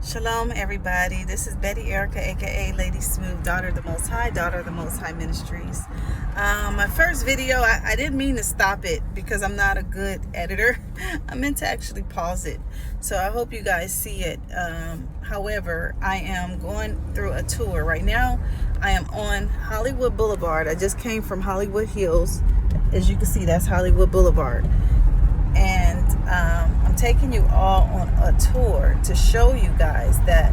Shalom, everybody. This is Betty Erica, aka Lady Smooth, daughter of the Most High, daughter of the Most High Ministries. My first video, I didn't mean to stop it because I'm not a good editor. I meant to actually pause it. So I hope you guys see it. However, I am going through a tour right now. I am on Hollywood Boulevard. I just came from Hollywood Hills. As you can see, that's Hollywood Boulevard. And I'm taking you all on a tour to show you guys that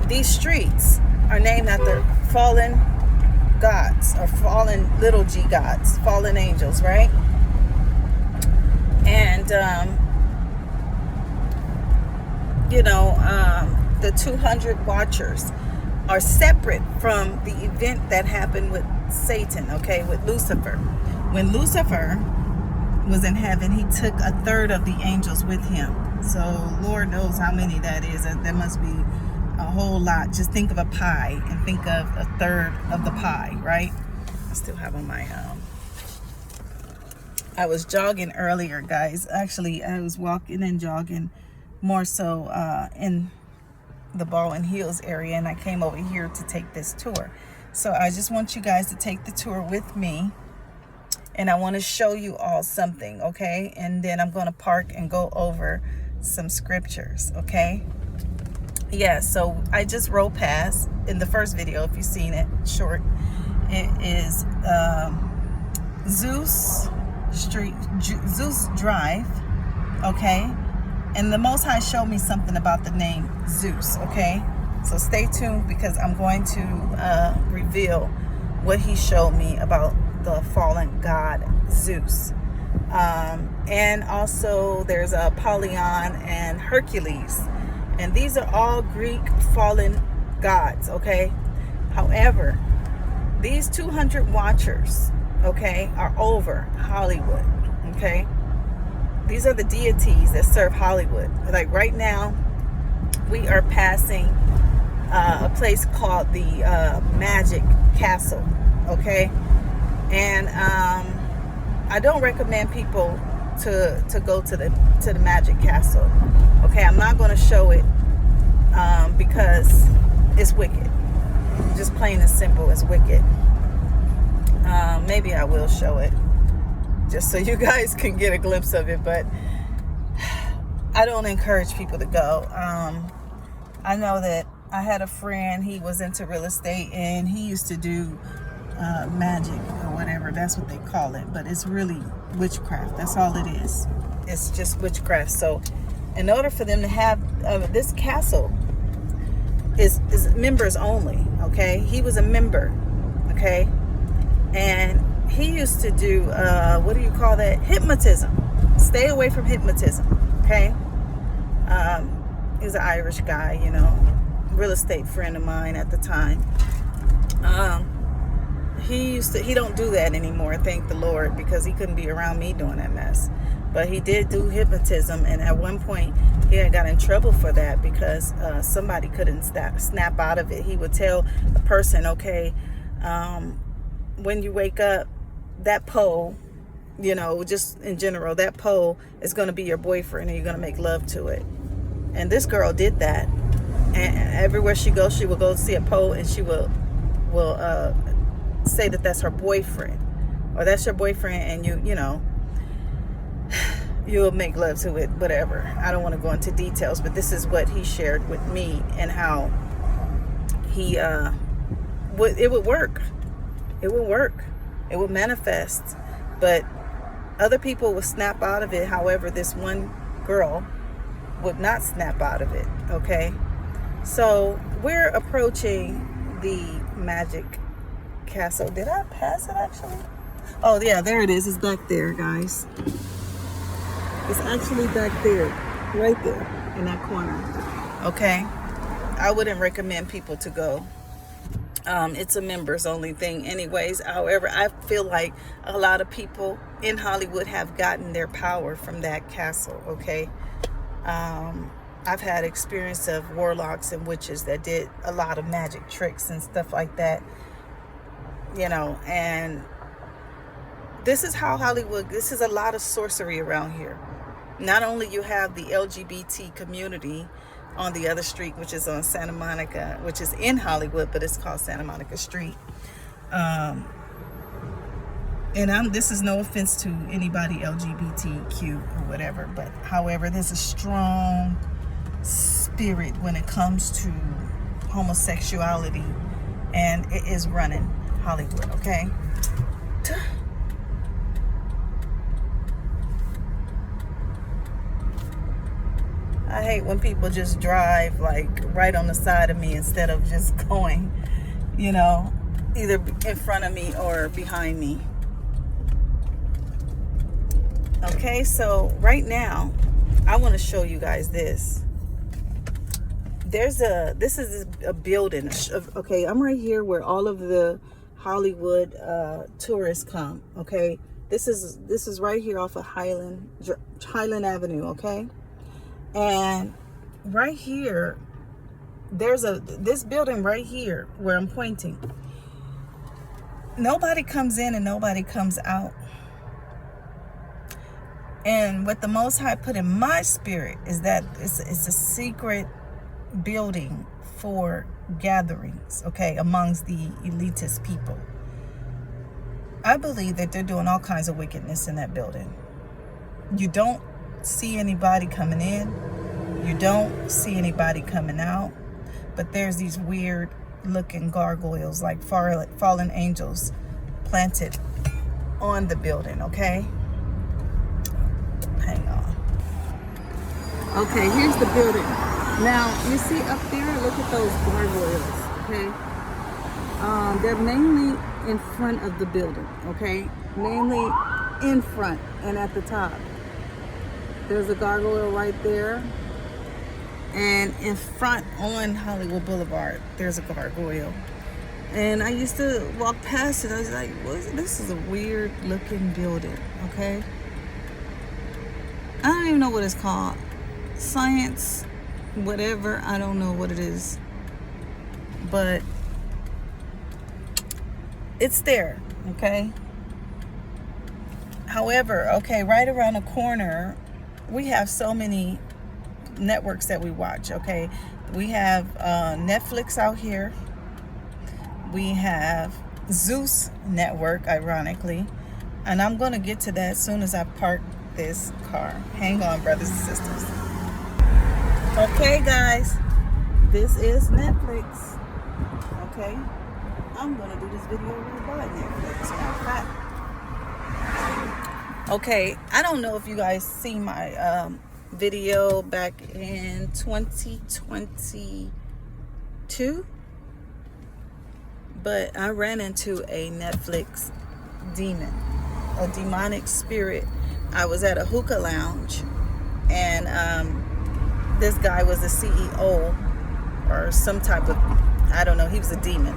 these streets are named after fallen gods, or fallen little g gods, fallen angels, right? And the 200 watchers are separate from the event that happened with Satan, okay, with Lucifer. When Lucifer was in heaven, he took a third of the angels with him. So Lord knows how many that is. That must be a whole lot. Just think of a pie and think of a third of the pie, right? I still have on my I was jogging earlier, guys. Actually, I was walking and jogging more so in the Baldwin Hills area, and I came over here to take this tour. So I just want you guys to take the tour with me. And I want to show you all something, okay? And then I'm going to park and go over some scriptures, okay? Yeah, so I just rode past in the first video, if you've seen it, short. It is Zeus Street, Zeus Drive, okay? And the Most High showed me something about the name Zeus, okay? So stay tuned because I'm going to reveal what he showed me about the fallen god Zeus. And also there's a Phallyn and Hercules, and these are all Greek fallen gods, okay? However, these 200 watchers, okay, are over Hollywood, okay? These are the deities that serve Hollywood. Like right now we are passing a place called the Magic Castle, okay? And I don't recommend people to go to the Magic Castle. Okay, I'm not going to show it because it's wicked. Just plain and simple, it's wicked. Maybe I will show it just so you guys can get a glimpse of it, but I don't encourage people to go. I know that I had a friend, he was into real estate, and he used to do magic or whatever, that's what they call it, but it's really witchcraft. That's all it is. It's just witchcraft. So in order for them to have this castle is members only, okay? He was a member, okay? And he used to do what do you call that, hypnotism. Stay away from hypnotism, okay? He's an Irish guy, you know, real estate friend of mine at the time. He don't do that anymore, thank the Lord, because he couldn't be around me doing that mess. But he did do hypnotism, and at one point he had got in trouble for that because somebody couldn't snap out of it. He would tell a person, okay, when you wake up, that pole, you know, just in general, that pole is going to be your boyfriend and you're going to make love to it. And this girl did that, and everywhere she goes, she will go see a pole, and she will say that that's her boyfriend, or that's your boyfriend, and you know, you'll make love to it, whatever. I don't want to go into details, but this is what he shared with me, and how he it would work. It would work. It would manifest, but other people would snap out of it. However, this one girl would not snap out of it, okay? So we're approaching the Magic Castle. Did I pass it actually? Oh yeah, there it is. It's back there, guys. It's actually back there, right there in that corner, okay? I wouldn't recommend people to go. It's a members only thing anyways. However, I feel like a lot of people in Hollywood have gotten their power from that castle, okay? I've had experience of warlocks and witches that did a lot of magic tricks and stuff like that, you know, and this is how Hollywood, this is a lot of sorcery around here. Not only you have the LGBT community on the other street, which is on Santa Monica, which is in Hollywood, but it's called Santa Monica Street. And this is no offense to anybody LGBTQ or whatever, but however, there's a strong spirit when it comes to homosexuality, and it is running Hollywood, okay? I hate when people just drive like right on the side of me instead of just going, you know, either in front of me or behind me. Okay, so right now I want to show you guys this. This is a building. Okay, I'm right here where all of the Hollywood tourists come. Okay, this is right here off of Highland Avenue. Okay, and right here there's this building right here where I'm pointing. Nobody comes in and nobody comes out. And what the Most High put in my spirit is that it's a secret building for gatherings, okay, amongst the elitist people. I believe that they're doing all kinds of wickedness in that building. You don't see anybody coming in. You don't see anybody coming out. But there's these weird looking gargoyles like fallen angels planted on the building, okay? Hang on. Okay, here's the building. Now, you see up there, look at those gargoyles, okay? They're mainly in front of the building, okay? Mainly in front and at the top. There's a gargoyle right there. And in front on Hollywood Boulevard, there's a gargoyle. And I used to walk past it. I was like, this is a weird looking building, okay? I don't even know what it's called. Science, whatever. I don't know what it is. But it's there, okay? However, okay, right around the corner, we have so many networks that we watch, okay? We have Netflix out here. We have Zeus Network, ironically. And I'm going to get to that as soon as I park this car. Hang on, brothers and sisters. Okay, guys. This is Netflix. Okay? I'm going to do this video right by Netflix. Matter of fact. Okay, I don't know if you guys see my video back in 2022, but I ran into a Netflix demon, a demonic spirit. I was at a hookah lounge, and this guy was the CEO or some type of, I don't know, he was a demon,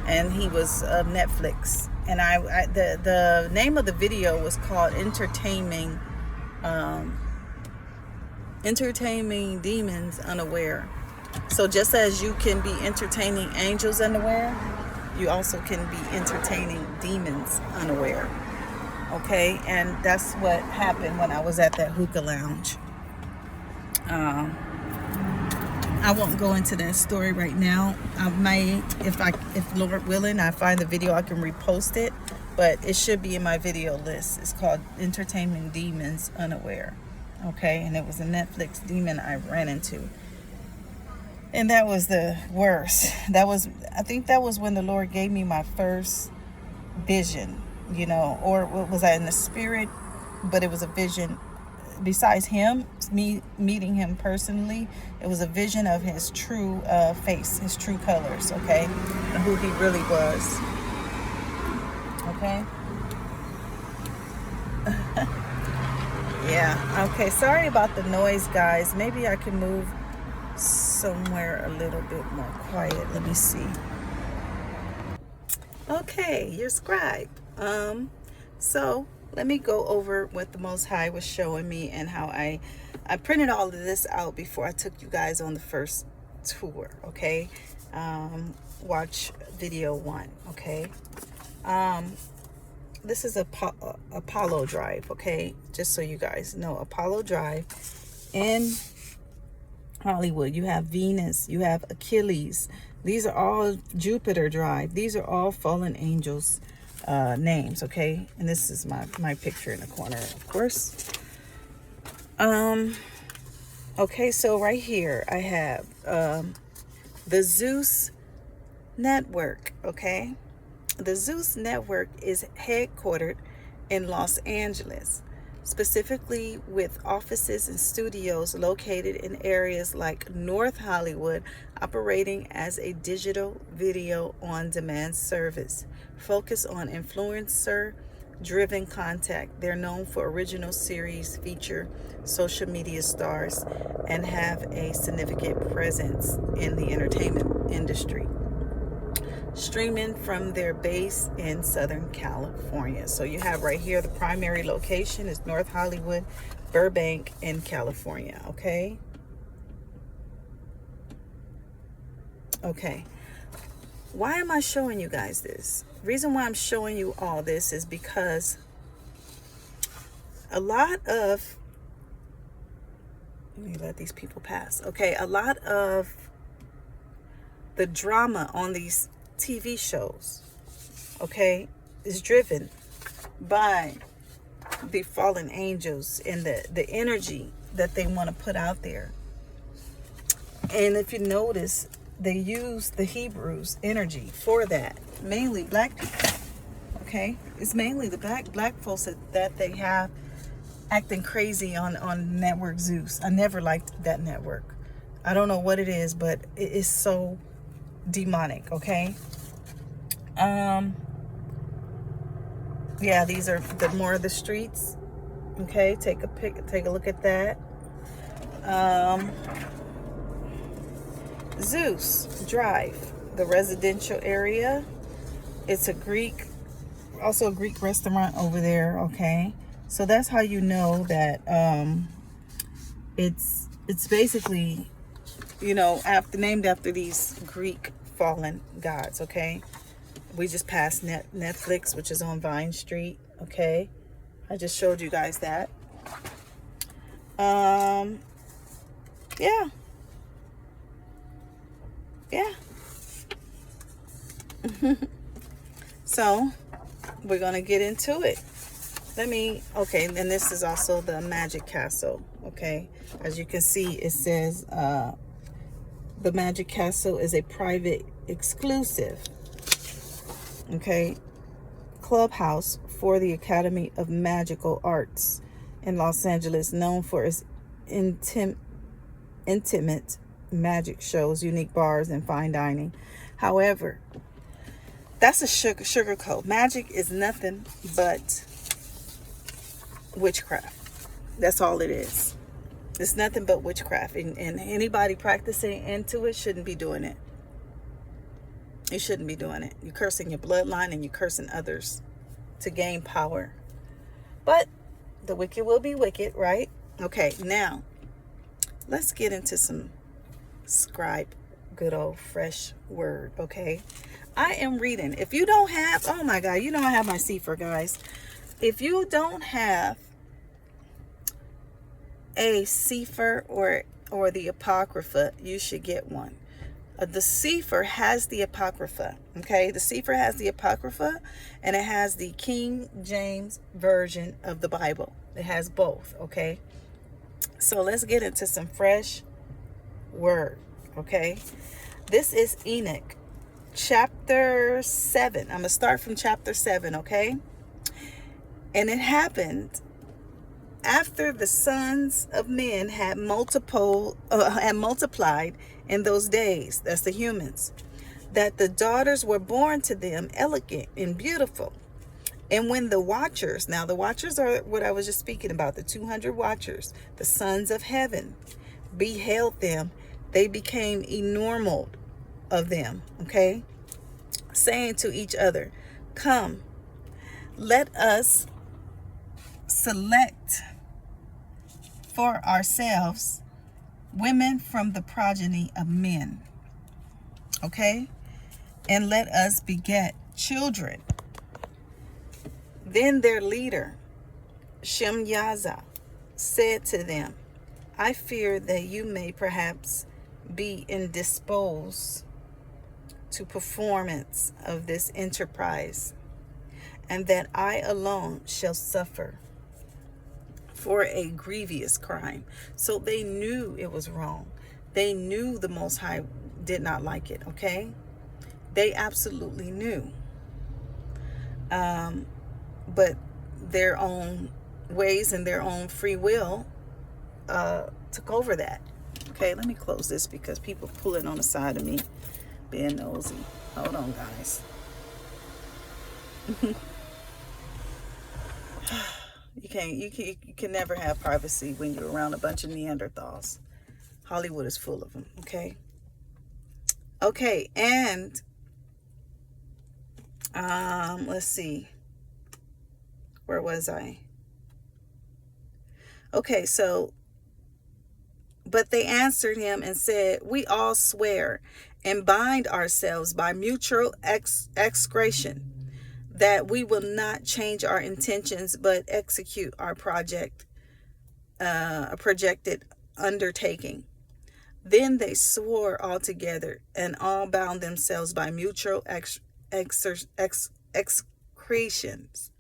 and he was Netflix. And the name of the video was called Entertaining Demons Unaware. So just as you can be entertaining angels unaware, you also can be entertaining demons unaware. Okay, and that's what happened when I was at that hookah lounge. I won't go into that story right now. I may, if Lord willing, I find the video, I can repost it, but it should be in my video list. It's called Entertaining Demons Unaware. Okay, and it was a Netflix demon I ran into. And that was the worst. I think that was when the Lord gave me my first vision, you know, or was I in the spirit? But it was a vision. Besides him, me meeting him personally, it was a vision of his true face, his true colors, okay? And who he really was. Okay? Yeah, okay. Sorry about the noise, guys. Maybe I can move somewhere a little bit more quiet. Let me see. Okay, your scribe. So let me go over what the Most High was showing me and how I printed all of this out before I took you guys on the first tour. Okay, watch video 1. Okay, this is Apollo Drive, okay? Just so you guys know, Apollo Drive in Hollywood. You have Venus, you have Achilles. These are all Jupiter Drive. These are all fallen angels names, okay? And this is my picture in the corner, of course. Okay, so right here I have the Zeus Network, okay? The Zeus Network is headquartered in Los Angeles, specifically with offices and studios located in areas like North Hollywood, operating as a digital video on-demand service focused on influencer-driven content. They're known for original series, feature social media stars, and have a significant presence in the entertainment industry, streaming from their base in Southern California. So you have right here, the primary location is North Hollywood, Burbank in California, okay? Okay, why am I showing you guys this? The reason why I'm showing you all this is because a lot of, let me let these people pass. Okay, a lot of the drama on these TV shows, okay, is driven by the fallen angels and the energy that they want to put out there. And if you notice, they use the Hebrews energy for that, mainly black people, okay? It's mainly the black folks that they have acting crazy on Network Zeus. I never liked that network. I don't know what it is, but it is so demonic, okay? Yeah, these are the more of the streets, okay? Take a look at that. Zeus Drive, the residential area. It's also a Greek restaurant over there, okay? So that's how you know that it's basically, you know, named after these Greek fallen gods, okay? We just passed Netflix, which is on Vine Street, okay? I just showed you guys that. Yeah. So we're gonna get into it. Okay, and this is also the Magic Castle, okay? As you can see, it says the Magic Castle is a private, exclusive, okay, clubhouse for the Academy of Magical Arts in Los Angeles, known for its intimate magic shows, unique bars, and fine dining. However, that's a sugar coat. Magic is nothing but witchcraft. That's all it is. It's nothing but witchcraft, and anybody practicing into it shouldn't be doing it. You shouldn't be doing it. You're cursing your bloodline and you're cursing others to gain power. But the wicked will be wicked, right? Okay, now let's get into some scribe, good old fresh word, okay? I am reading. If you don't have, oh my God, you know I have my Sefer, guys. If you don't have a Sefer or the Apocrypha, you should get one. The Sefer has the Apocrypha, okay? The Sefer has the Apocrypha, and it has the King James Version of the Bible. It has both, okay? So let's get into some fresh word, okay? This is Enoch, chapter 7. I'm going to start from chapter 7, okay? And it happened after the sons of men had multiplied in those days, that's the humans, that the daughters were born to them elegant and beautiful. And when the watchers, now the watchers are what I was just speaking about, the 200 watchers, the sons of heaven, beheld them, they became enamored of them, okay? Saying to each other, come, let us select for ourselves women from the progeny of men, okay? And let us beget children. Then their leader, Shemyaza, said to them, I fear that you may perhaps be indisposed to performance of this enterprise, and that I alone shall suffer for a grievous crime. So they knew it was wrong. They knew the Most High did not like it, okay? They absolutely knew. But their own ways and their own free will took over that. Okay, let me close this because people pulling on the side of me, being nosy. Hold on, guys. You can never have privacy when you're around a bunch of Neanderthals. Hollywood is full of them. Okay, and let's see, where was I? Okay, so but they answered him and said, we all swear and bind ourselves by mutual excretion that we will not change our intentions but execute our projected undertaking. Then they swore all together and all bound themselves by mutual excretions.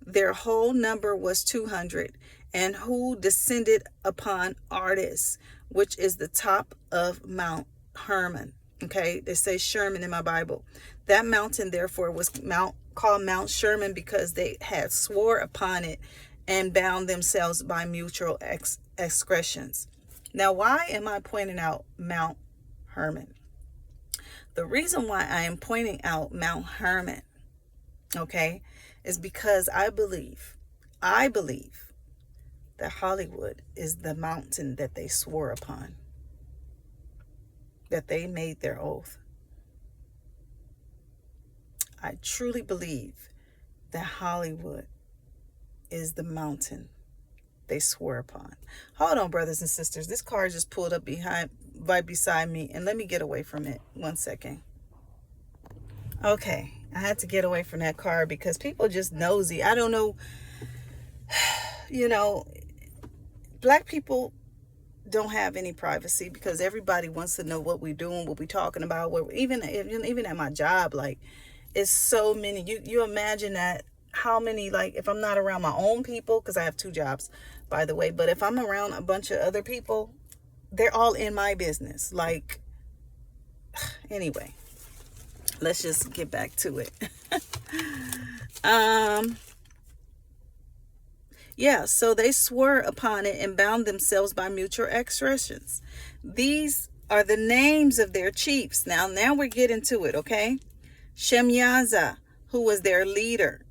Their whole number was 200, and who descended upon Ardis, which is the top of Mount Hermon. Okay, they say Sherman in my Bible. That mountain, therefore, was called Mount Sherman because they had swore upon it and bound themselves by mutual excretions. Now, why am I pointing out Mount Hermon? The reason why I am pointing out Mount Hermon, okay, is because I believe that Hollywood is the mountain that they swore upon, that they made their oath. I truly believe that Hollywood is the mountain they swore upon. Hold on, brothers and sisters. This car just pulled up right beside me, and let me get away from it. 1 second. Okay, I had to get away from that car because people just nosy. I don't know. You know, black people don't have any privacy because everybody wants to know what we're doing, what we're talking about. Even at my job, like, it's so many. You imagine that how many, like, if I'm not around my own people, because I have 2 jobs, by the way, but if I'm around a bunch of other people, they're all in my business. Like, anyway, let's just get back to it. Yeah, so they swore upon it and bound themselves by mutual excretions. These are the names of their chiefs. Now we're getting to it, okay? Shemyaza, who was their leader.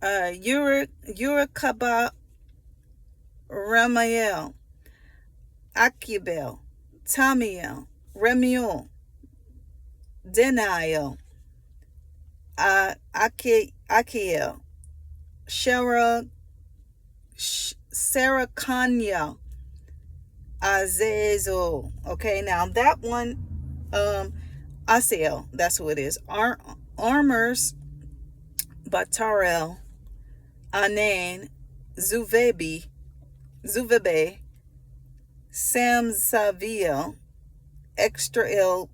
Urikaba, Ramael, Akibel, Tamiel, Remiel, Deniel, Akiel, Sarakanya, Azazel. Okay, now that one, Asiel, that's who it is. Armors, Batarel, Anan, Zuvebe, Samsaviel, Extrael,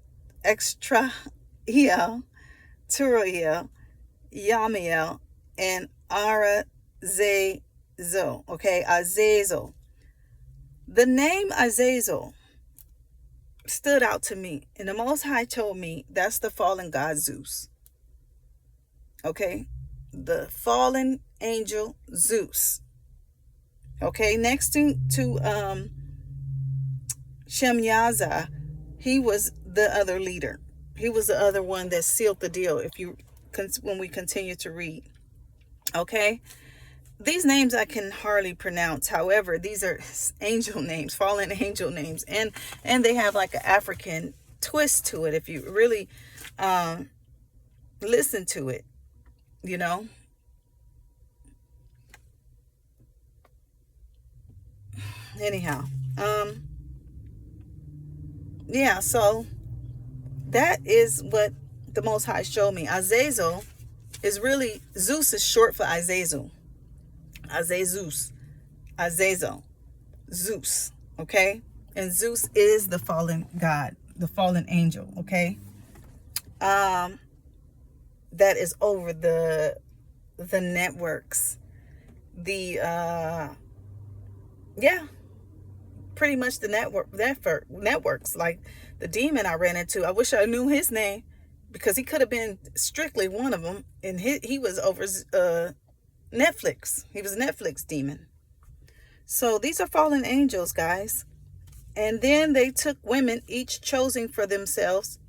Turiel, Yamiel, and Arazezo. Okay, Azazel. The name Azazel stood out to me, and the Most High told me that's the fallen god Zeus. Okay, the fallen angel Zeus. Okay, next to Shemyaza, he was the other leader. He was the other one that sealed the deal. When we continue to read, okay, these names I can hardly pronounce. However, these are angel names, fallen angel names, and they have like an African twist to it if you really listen to it, you know. Anyhow, yeah, so that is what the Most High showed me. Azazel is really, Zeus is short for Azazel. Azazel. Zeus. Okay? And Zeus is the fallen god, the fallen angel. Okay? That is over the networks. Yeah, pretty much the networks. Like the demon I ran into, I wish I knew his name, because he could have been strictly one of them, and he was over Netflix. He was a Netflix demon. So these are fallen angels, guys. And then they took women, each choosing for themselves,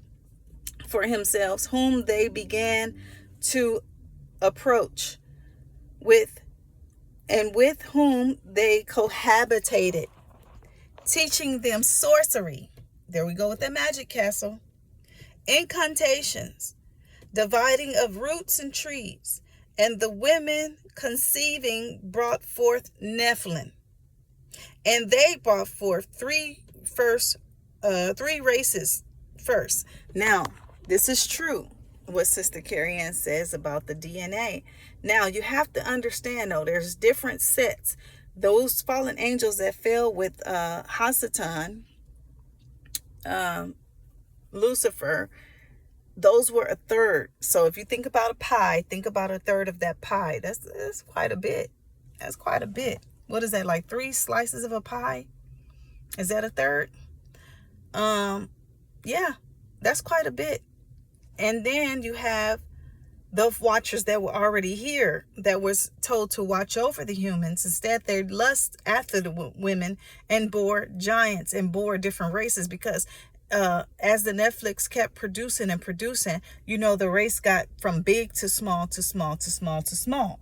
whom they began to approach with whom they cohabitated, teaching them sorcery. There we go with the magic castle. Incantations, dividing of roots and trees. And the women conceiving brought forth Nephilim. And they brought forth three races first. Now, this is true, what Sister Carrie Ann says about the DNA. Now, you have to understand, though, there's different sets. Those fallen angels that fell with Hasatan, Lucifer, those were a third. So if you think about a pie, think about a third of that pie. That's quite a bit. That's quite a bit. What is that, like 3 slices of a pie? Is that a third? Yeah, that's quite a bit. And then you have the watchers that were already here, that was told to watch over the humans. Instead, they lust after the women and bore giants and bore different races, because as the Netflix kept producing and producing, the race got from big to small to small to small to small.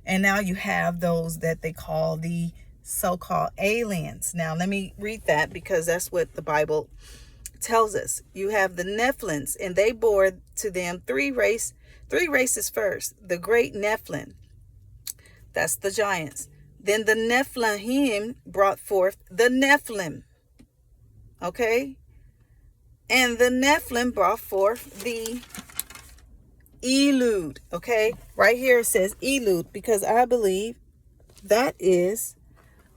And now you have those that they call the so-called aliens. Now, let me read that, because that's what the Bible tells us. You have the Nephilims, and they bore to them three races first. The great Nephilim, that's the giants. Then the Nephilim brought forth the Nephilim. Okay? And the Nephilim brought forth the Elud. Okay? Right here it says Elud, because I believe that is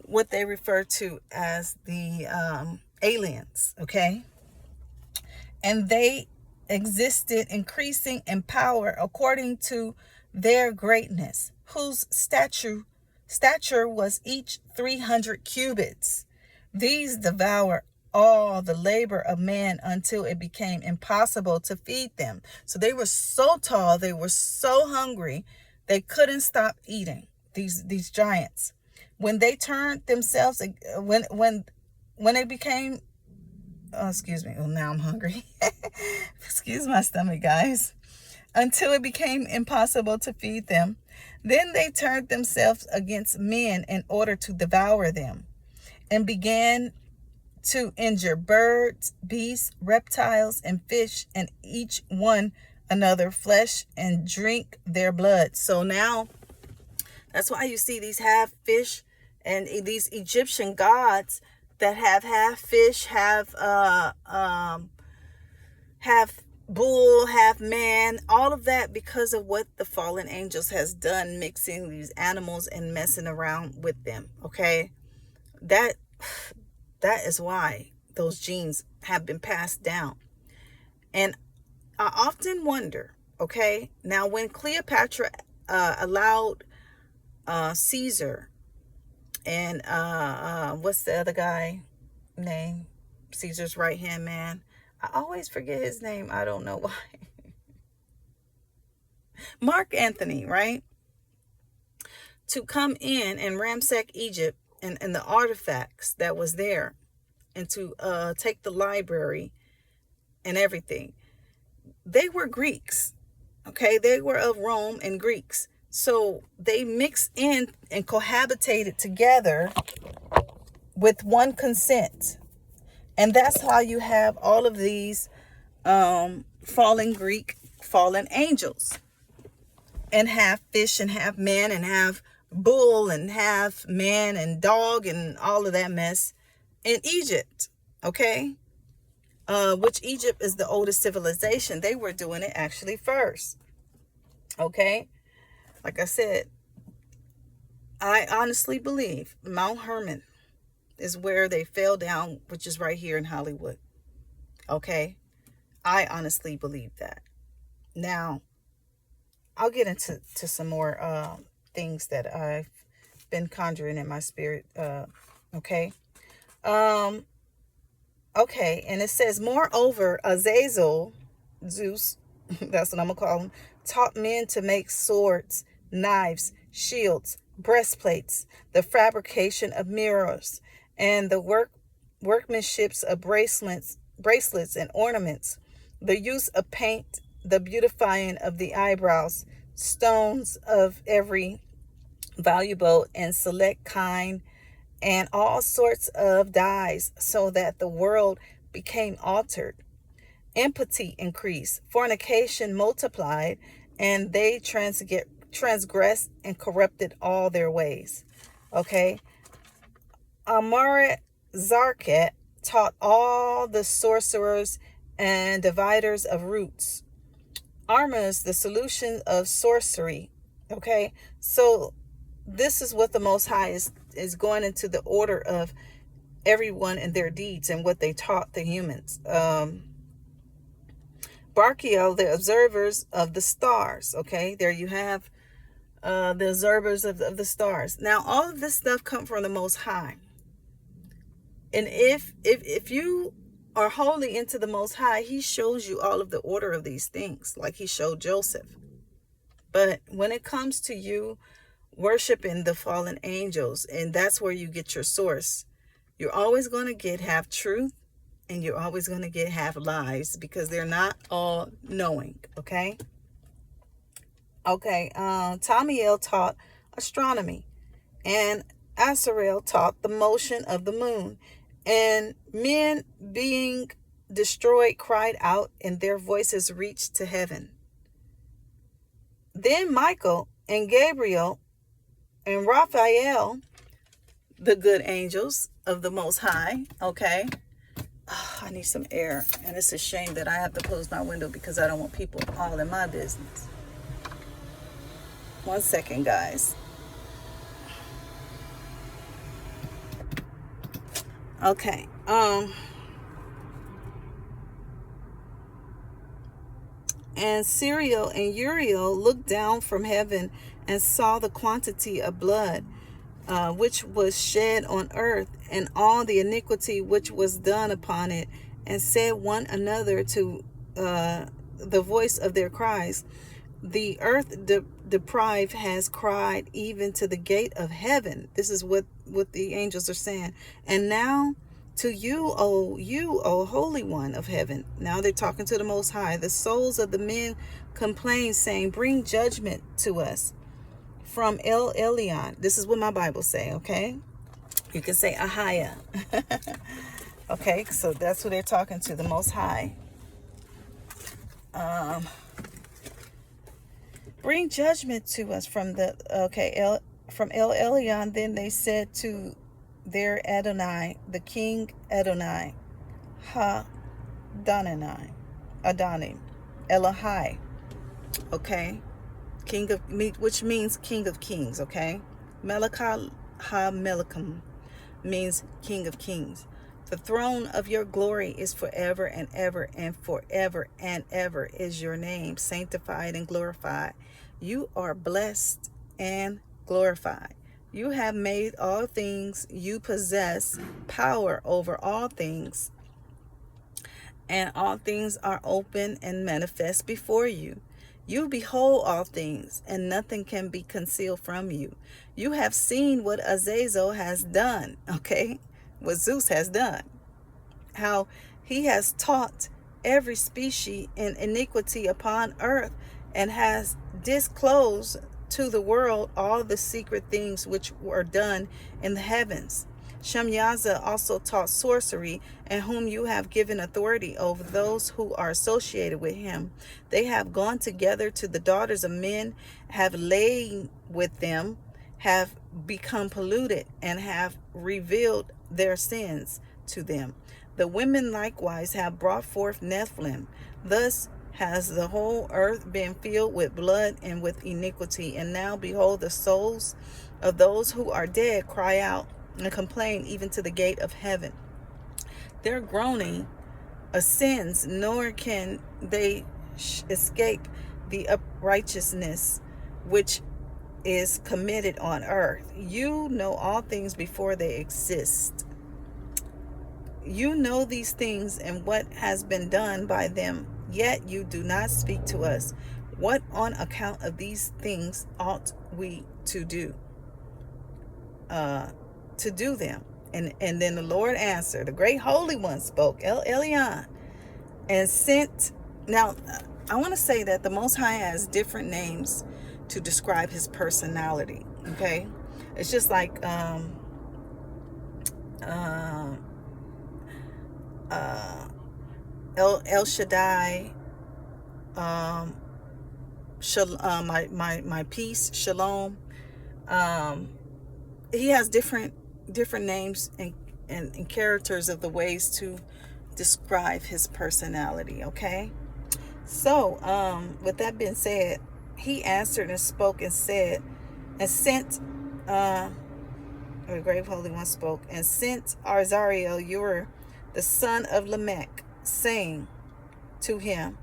what they refer to as the aliens. Okay? And they existed, increasing in power according to their greatness, whose stature was each 300 cubits. These devour all the labor of man until it became impossible to feed them. So they were so tall, they were so hungry, they couldn't stop eating, these giants. When they turned themselves, when they became, excuse me, well, now I'm hungry. Excuse my stomach, guys. Until it became impossible to feed them. Then they turned themselves against men in order to devour them, and began to injure birds, beasts, reptiles, and fish, and each one another flesh, and drink their blood. So now, that's why you see these half fish and these Egyptian gods that have half fish, half bull, half man, all of that, because of what the fallen angels has done, mixing these animals and messing around with them. Okay, that is why those genes have been passed down. And I often wonder, okay, now when Cleopatra allowed Caesar and what's the other guy name? Caesar's right hand man. I always forget his name. I don't know why. Mark Antony, right? To come in and ransack Egypt and the artifacts that was there, and to take the library and everything. They were Greeks, okay? They were of Rome and Greeks. So they mixed in and cohabitated together with one consent. And that's how you have all of these fallen angels. And half fish and half man and half bull and half man and dog and all of that mess in Egypt, okay? Which Egypt is the oldest civilization. They were doing it actually first. Okay? Like I said, I honestly believe Mount Hermon is where they fell down, which is right here in Hollywood. Okay? I honestly believe that. Now, I'll get into some more things that I've been conjuring in my spirit. Okay. Um, okay. And it says, moreover, Azazel, Zeus, that's what I'm going to call him, taught men to make swords, knives, shields, breastplates, the fabrication of mirrors, and the workmanships of bracelets and ornaments, the use of paint, the beautifying of the eyebrows, stones of every valuable and select kind, and all sorts of dyes, so that the world became altered. Impotence increased, fornication multiplied, and they transgressed and corrupted all their ways. Okay. Amara Zarkat taught all the sorcerers and dividers of roots. Armas, the solution of sorcery. Okay. So this is what the Most High is going into the order of everyone and their deeds and what they taught the humans. Barkiel, the observers of the stars. Okay, there you have the observers of the stars. Now, all of this stuff come from the Most High. And if you are wholly into the Most High, He shows you all of the order of these things, like He showed Joseph. But when it comes to you worshiping the fallen angels, and that's where you get your source, you're always going to get half truth, and you're always going to get half lies, because they're not all knowing. Okay. Tamiel taught astronomy, and Asarel taught the motion of the moon, and men being destroyed cried out, and their voices reached to heaven. Then Michael and Gabriel and Raphael, the good angels of the Most High. Okay. I need some air, and it's a shame that I have to close my window because I don't want people all in my business. 1 second, guys. Okay. And Siriel and Uriel looked down from heaven and saw the quantity of blood which was shed on earth, and all the iniquity which was done upon it, and said one another to the voice of their cries, the earth deprived has cried even to the gate of heaven. This is what the angels are saying. And now to you, O Holy One of heaven. Now they're talking to the Most High. The souls of the men complain, saying, bring judgment to us from El Elyon. This is what my Bible say, okay? You can say Ahaya. Okay, so that's who they're talking to, the Most High. Bring judgment to us from from El Elyon. Then they said to their Adonai, the King Adonai, Adonai, Elohai. Okay, King of, which means King of Kings. Okay, Melech ha-Melechim means King of Kings. The throne of your glory is forever and ever, and forever and ever is your name sanctified and glorified. You are blessed and glorified. You have made all things. You possess power over all things, and all things are open and manifest before you. You behold all things, and nothing can be concealed from you. You have seen what Azazel has done, okay? What Zeus has done. How he has taught every species in iniquity upon earth, and has disclosed to the world all the secret things which were done in the heavens. Shemyaza also taught sorcery, and whom you have given authority over those who are associated with him. They have gone together to the daughters of men, have lain with them, have become polluted, and have revealed their sins to them. The women likewise have brought forth Nephilim. Thus has the whole earth been filled with blood and with iniquity. And now, behold, the souls of those who are dead cry out and complain even to the gate of heaven. Their groaning ascends, nor can they escape the uprightness which is committed on earth. You know all things before they exist. You know these things and what has been done by them, yet you do not speak to us. What on account of these things ought we to do? To do them. And then the Lord answered, the great Holy One spoke, El Elyon, and sent. Now, I want to say that the Most High has different names to describe his personality. Okay, it's just like El Shaddai, my peace, Shalom. He has different names and characters of the ways to describe his personality. Okay, so with that being said, he answered and spoke and said and sent. The great Holy One spoke and sent Azariel, Ur, the son of Lamech, saying to him,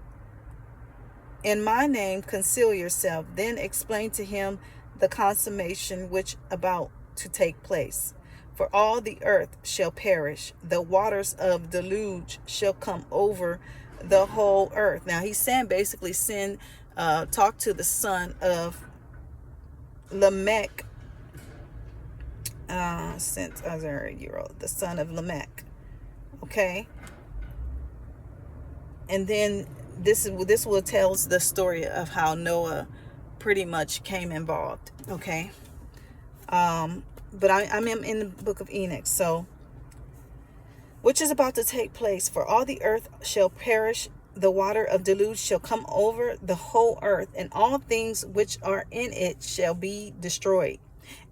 in my name conceal yourself, then explain to him the consummation which about to take place. For all the earth shall perish, the waters of deluge shall come over the whole earth. Now he's saying basically talk to the son of Lamech, sent Azariel, the son of Lamech. Okay, and then this will tell the story of how Noah pretty much came involved. Okay, but I'm in the book of Enoch, so which is about to take place. For all the earth shall perish, the water of deluge shall come over the whole earth, and all things which are in it shall be destroyed.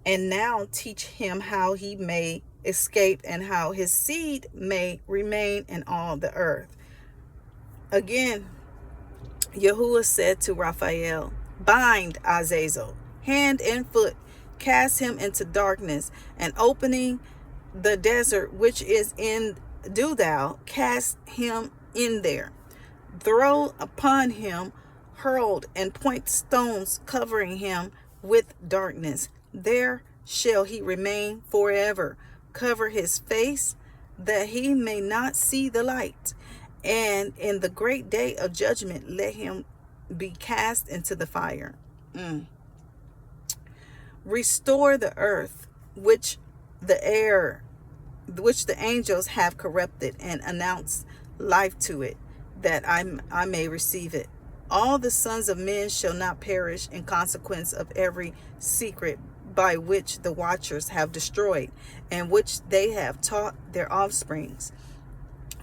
And now teach him how he may escape, and how his seed may remain in all the earth. Again, Yahuwah said to Raphael, bind Azazel, hand and foot, cast him into darkness, and opening the desert which is in, do thou cast him in there. Throw upon him, hurled, and point stones, covering him with darkness. There shall he remain forever. Cover his face, that he may not see the light. And in the great day of judgment, let him be cast into the fire. Restore the earth, which the angels have corrupted, and announce life to it, that I may receive it. All the sons of men shall not perish in consequence of every secret by which the watchers have destroyed, and which they have taught their offsprings.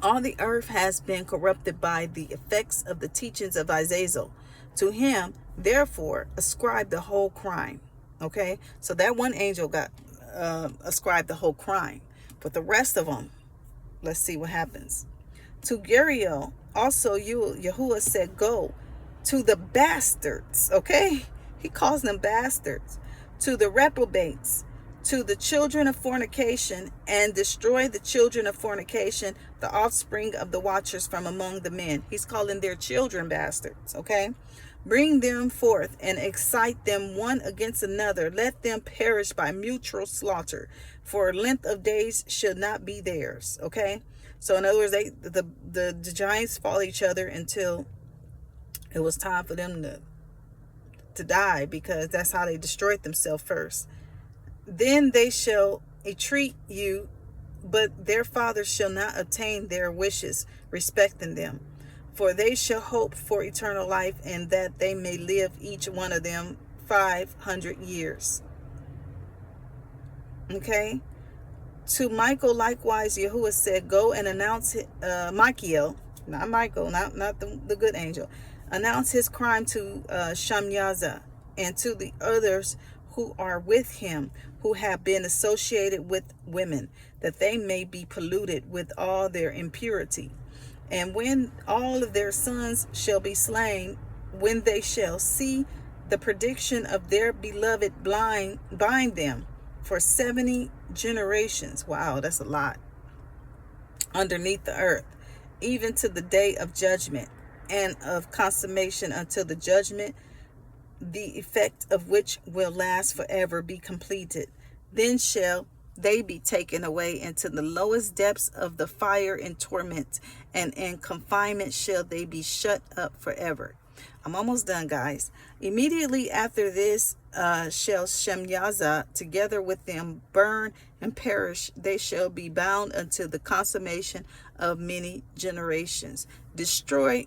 All the earth has been corrupted by the effects of the teachings of Azazel. To him, therefore, ascribe the whole crime. Okay, so that one angel got ascribed the whole crime, but the rest of them, let's see what happens. To Geriel also Yahuwah said, go to the bastards. Okay, he calls them bastards. To the reprobates, to the children of fornication, and destroy the children of fornication, the offspring of the watchers from among the men. He's calling their children bastards. Okay, bring them forth and excite them one against another. Let them perish by mutual slaughter, for length of days should not be theirs. Okay, so in other words, the giants fought each other until it was time for them to die, because that's how they destroyed themselves first. Then they shall entreat you, but their fathers shall not obtain their wishes respecting them. For they shall hope for eternal life, and that they may live each one of them 500 years. Okay. To Michael likewise Yahuwah said, go and announce Michael, not Michael, not the good angel. Announce his crime to Shamyaza, and to the others who are with him, who have been associated with women, that they may be polluted with all their impurity. And when all of their sons shall be slain, when they shall see the prediction of their beloved bind them for 70 generations. Wow, that's a lot. Underneath the earth, even to the day of judgment and of consummation, until the judgment, the effect of which will last forever, be completed. Then shall they be taken away into the lowest depths of the fire and torment, and in confinement shall they be shut up forever. I'm almost done, guys. Immediately after this shall Shemyaza together with them burn and perish. They shall be bound until the consummation of many generations. Destroy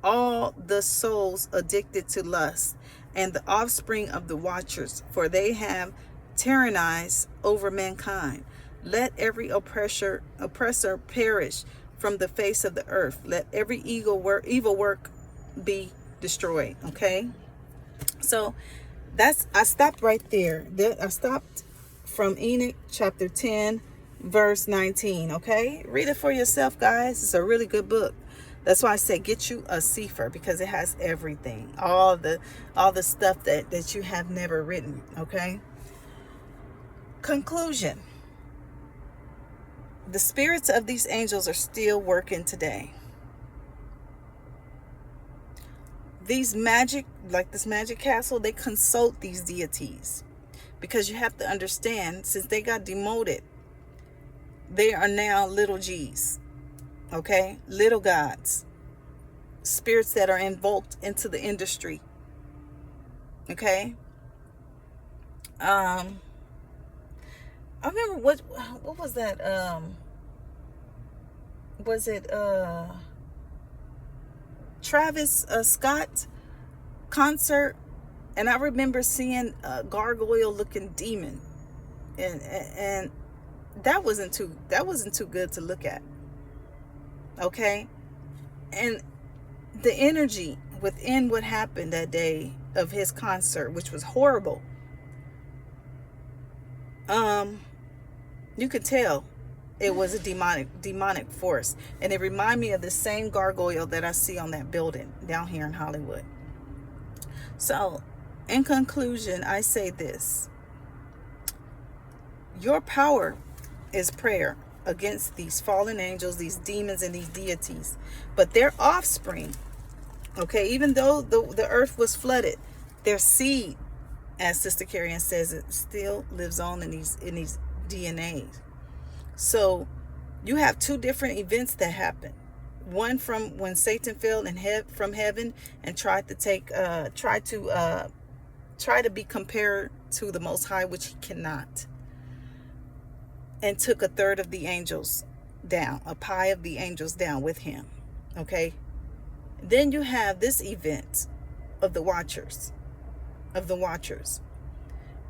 all the souls addicted to lust, and the offspring of the watchers, for they have tyrannized over mankind. Let every oppressor perish from the face of the earth. Let every evil work be destroyed. Okay, so I stopped right there. I stopped from Enoch chapter 10 verse 19. Okay, read it for yourself, guys. It's a really good book. That's why I say get you a Sefer, because it has everything, all the stuff that you have never written. Okay, conclusion. The spirits of these angels are still working today. These magic, like this magic castle, they consult these deities, because you have to understand, since they got demoted, they are now little g's. Okay, little gods, spirits that are invoked into the industry. Okay, I remember what was that? Was it Travis Scott concert? And I remember seeing a gargoyle looking demon, and that wasn't too good to look at. Okay, and the energy within what happened that day of his concert, which was horrible, you could tell it was a demonic force, and it reminded me of the same gargoyle that I see on that building down here in Hollywood. So, in conclusion, I say this: your power is prayer against these fallen angels, these demons, and these deities. But their offspring, okay, even though the earth was flooded, their seed, as Sister Carrie Ann says, it still lives on in these DNAs. So you have two different events that happen. One from when Satan fell from heaven and tried to be compared to the Most High, which he cannot, and took a third of the angels down, a pie of the angels down with him. Okay, then you have this event of the watchers,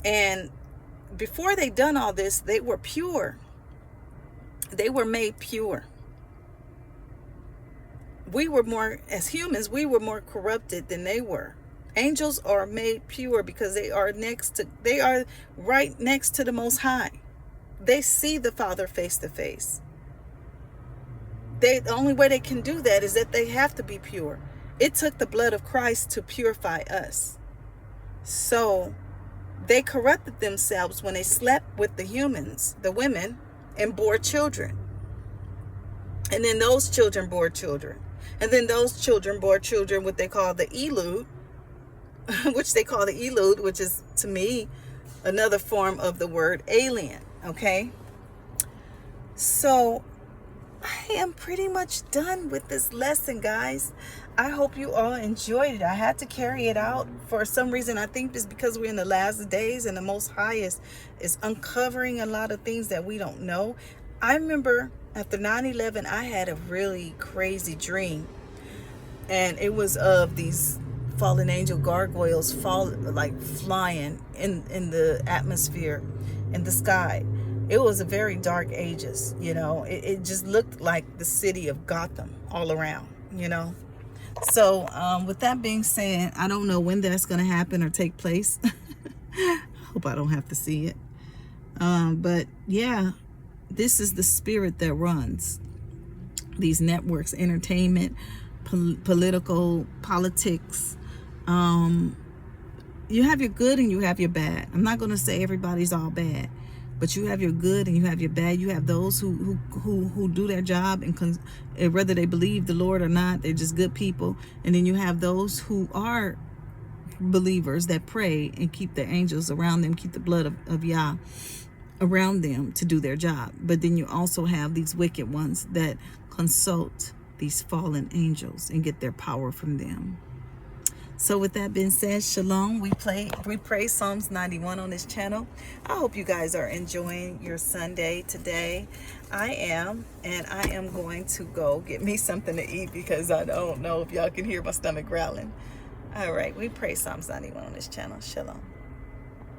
and before they done all this, they were pure. They were made pure. We were more, as humans, we were more corrupted than they were. Angels are made pure because they are right next to the Most High. They see the Father face to face. The only way they can do that is that they have to be pure. It took the blood of Christ to purify us. So they corrupted themselves when they slept with the humans, the women, and bore children. And then those children bore children. And then those children bore children, what they call the elude, which is, to me, another form of the word alien. Okay, so I am pretty much done with this lesson, guys. I hope you all enjoyed it. I had to carry it out for some reason. I think it's because we're in the last days, and the Most High is uncovering a lot of things that we don't know. I remember after 9/11, I had a really crazy dream, and it was of these fallen angel gargoyles flying in the atmosphere, in the sky. It was a very dark ages, it just looked like the city of Gotham all around, So with that being said, I don't know when that's going to happen or take place. I hope I don't have to see it. But yeah, this is the spirit that runs. these networks, entertainment, politics. You have your good and you have your bad. I'm not going to say everybody's all bad, but you have your good and you have your bad. You have those who do their job, and whether they believe the Lord or not, they're just good people. And then you have those who are believers that pray and keep their angels around them, keep the blood of Yah around them to do their job. But then you also have these wicked ones that consult these fallen angels and get their power from them. So with that being said, shalom. We pray Psalms 91 on this channel. I hope you guys are enjoying your Sunday today. I am, and I am going to go get me something to eat because I don't know if y'all can hear my stomach growling. All right, we pray Psalms 91 on this channel. Shalom.